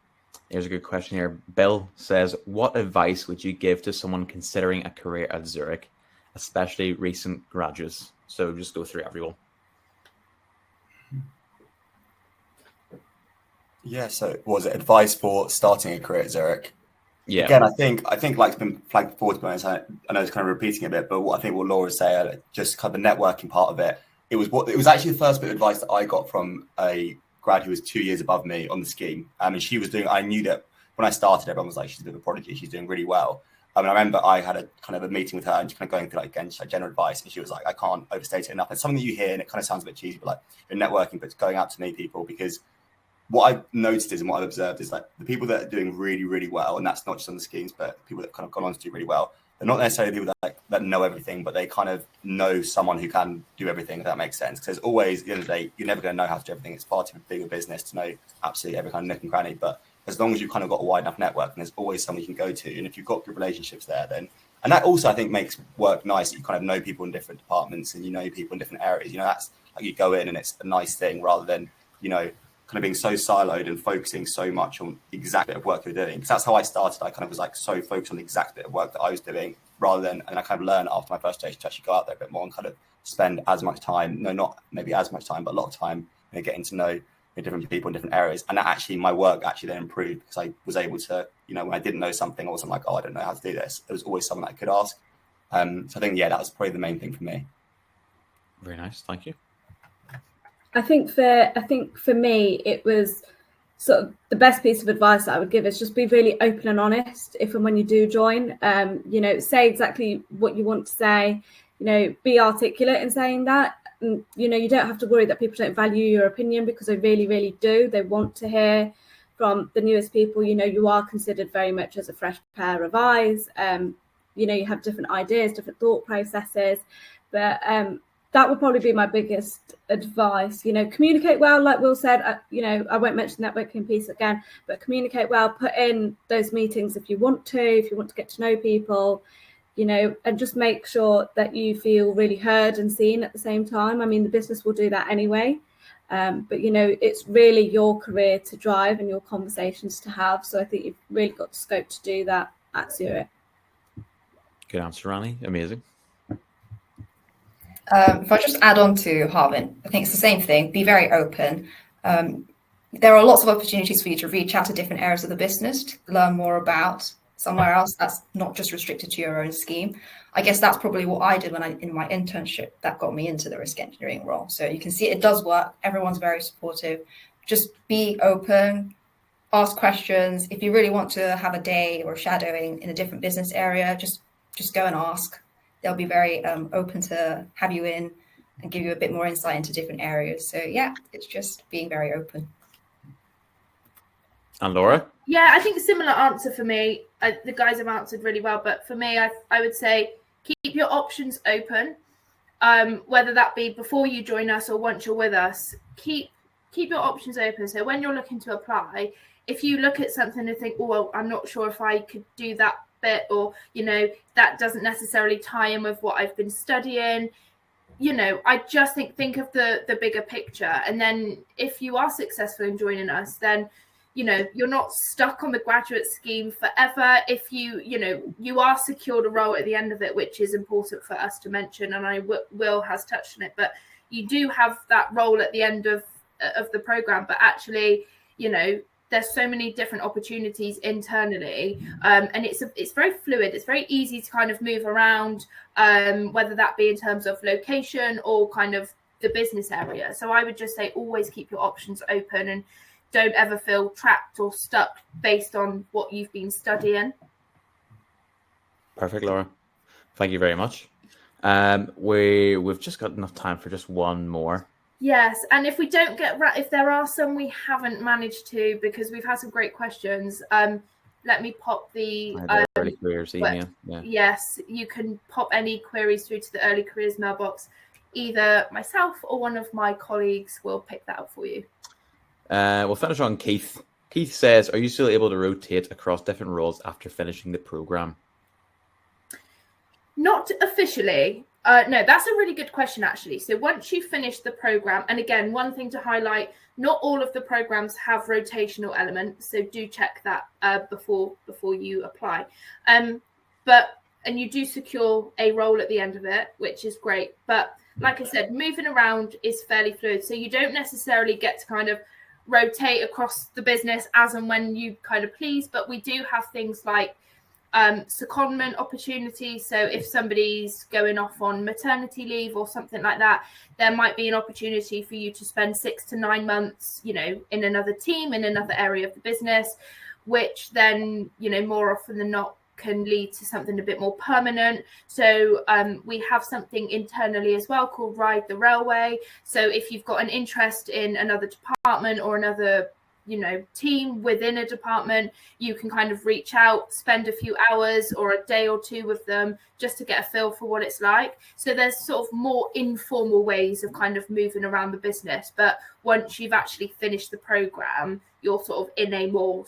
Here's a good question here. Bill says, what advice would you give to someone considering a career at Zurich, especially recent graduates? So just go through everyone. Yeah, so was it advice for starting a career at Zurich? Yeah. Again, I think like it's been flagged before, to be honest. I know it's kind of repeating a bit, but what Laura said, just kind of the networking part of it. It was actually the first bit of advice that I got from a grad who was 2 years above me on the scheme. And she was doing, I knew that when I started, everyone was like, she's a bit of a prodigy, she's doing really well. I remember I had a kind of a meeting with her and just kind of going through like general advice, and she was like, I can't overstate it enough. It's something that you hear and it kind of sounds a bit cheesy, but like you're networking, but it's going out to meet people, because what I've noticed and what I've observed is like the people that are doing really, really well, and that's not just on the schemes, but people that have kind of gone on to do really well, they're not necessarily people that know everything, but they kind of know someone who can do everything, if that makes sense. Because there's always, at the end of the day, you're never going to know how to do everything. It's part of a bigger business to know absolutely every kind of nook and cranny. But as long as you've kind of got a wide enough network, and there's always someone you can go to, and if you've got good relationships there, then, and that also I think makes work nice. You kind of know people in different departments, and you know people in different areas. That's like you go in and it's a nice thing, rather than kind of being so siloed and focusing so much on the exact bit of work you're doing. Because that's how I started. I kind of was like so focused on the exact bit of work that I was doing, rather than, and I kind of learned after my first stage to actually go out there a bit more and kind of spend as much time, not maybe as much time, but a lot of time getting to know different people in different areas. And that actually, my work actually then improved, because I was able to, when I didn't know something, I wasn't like, oh, I don't know how to do this. There was always someone I could ask. So I think, that was probably the main thing for me. Very nice. Thank you. I think for me, it was sort of the best piece of advice that I would give is just be really open and honest if and when you do join. Say exactly what you want to say. Be articulate in saying that. And, you don't have to worry that people don't value your opinion, because they really, really do. They want to hear from the newest people. You are considered very much as a fresh pair of eyes. You have different ideas, different thought processes, but that would probably be my biggest advice. Communicate well, like Will said. I won't mention the networking piece again, but communicate well. Put in those meetings if you want to get to know people, and just make sure that you feel really heard and seen at the same time. I mean, the business will do that anyway, but it's really your career to drive and your conversations to have. So I think you've really got the scope to do that at Zurich. Good answer, Rani. Amazing. If I just add on to Harvin, I think it's the same thing. Be very open. There are lots of opportunities for you to reach out to different areas of the business, to learn more about somewhere else that's not just restricted to your own scheme. I guess that's probably what I did in my internship that got me into the risk engineering role. So you can see it does work. Everyone's very supportive. Just be open, ask questions. If you really want to have a day or shadowing in a different business area, just go and ask. They'll be very open to have you in and give you a bit more insight into different areas. So it's just being very open. And Laura? Yeah, I think a similar answer for me. The guys have answered really well, but for me, I would say keep your options open, whether that be before you join us or once you're with us. Keep your options open. So when you're looking to apply, if you look at something and think, oh, well, I'm not sure if I could do that bit, or that doesn't necessarily tie in with what I've been studying, I just think of the bigger picture. And then if you are successful in joining us, then you're not stuck on the graduate scheme forever. If you are secured a role at the end of it, which is important for us to mention, and Will has touched on it, but you do have that role at the end of the program. But actually, there's so many different opportunities internally, and it's very fluid. It's very easy to kind of move around, whether that be in terms of location or kind of the business area. So I would just say always keep your options open and don't ever feel trapped or stuck based on what you've been studying. Perfect, Laura. Thank you very much. We've just got enough time for just one more. Yes, and if we don't get if there are some we haven't managed to, because we've had some great questions, let me pop the early careers email. Yeah. Yes, you can pop any queries through to the early careers mailbox. Either myself or one of my colleagues will pick that up for you. We'll finish on Keith. Keith says, are you still able to rotate across different roles after finishing the program? Not officially. No, that's a really good question, actually. So once you finish the program, and again, one thing to highlight, not all of the programs have rotational elements, so do check that before you apply. And you do secure a role at the end of it, which is great. But like I said, moving around is fairly fluid, so you don't necessarily get to kind of rotate across the business as and when you kind of please. But we do have things like secondment opportunities. So if somebody's going off on maternity leave or something like that, there might be an opportunity for you to spend 6 to 9 months, in another team, in another area of the business, which then, more often than not can lead to something a bit more permanent. So we have something internally as well called Ride the Railway. So if you've got an interest in another department or another team within a department, you can kind of reach out, spend a few hours or a day or two with them just to get a feel for what it's like. So there's sort of more informal ways of kind of moving around the business. But once you've actually finished the program, you're sort of in a more,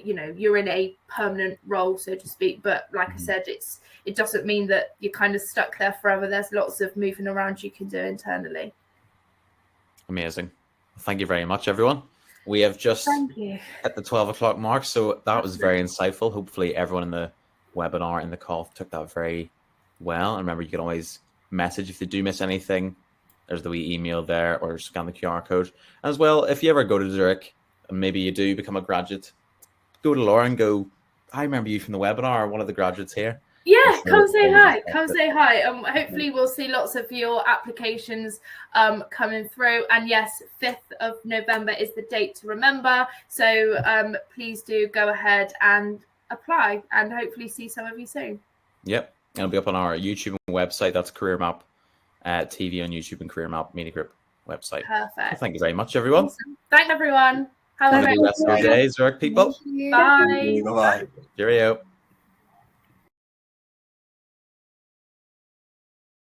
you're in a permanent role, so to speak. But like I said, it doesn't mean that you're kind of stuck there forever. There's lots of moving around you can do internally. Amazing. Thank you very much, everyone. We have just at the 12 o'clock mark, so that was very insightful. Hopefully everyone in the webinar and the call took that very well. And remember, you can always message if you do miss anything. There's the wee email there, or scan the QR code. As well, if you ever go to Zurich and maybe you do become a graduate, go to Laura and go, I remember you from the webinar, one of the graduates here. Yeah, come say hi. Hopefully we'll see lots of your applications coming through. And yes, 5th of November is the date to remember. So please do go ahead and apply, and hopefully see some of you soon. Yep. It'll be up on our YouTube website. That's Career Map TV on YouTube and Career Map Media Group website. Perfect. Well, thank you very much, everyone. Awesome. Thanks, everyone. Have a good rest of your day, Zurich people. Bye. Bye-bye. Cheerio.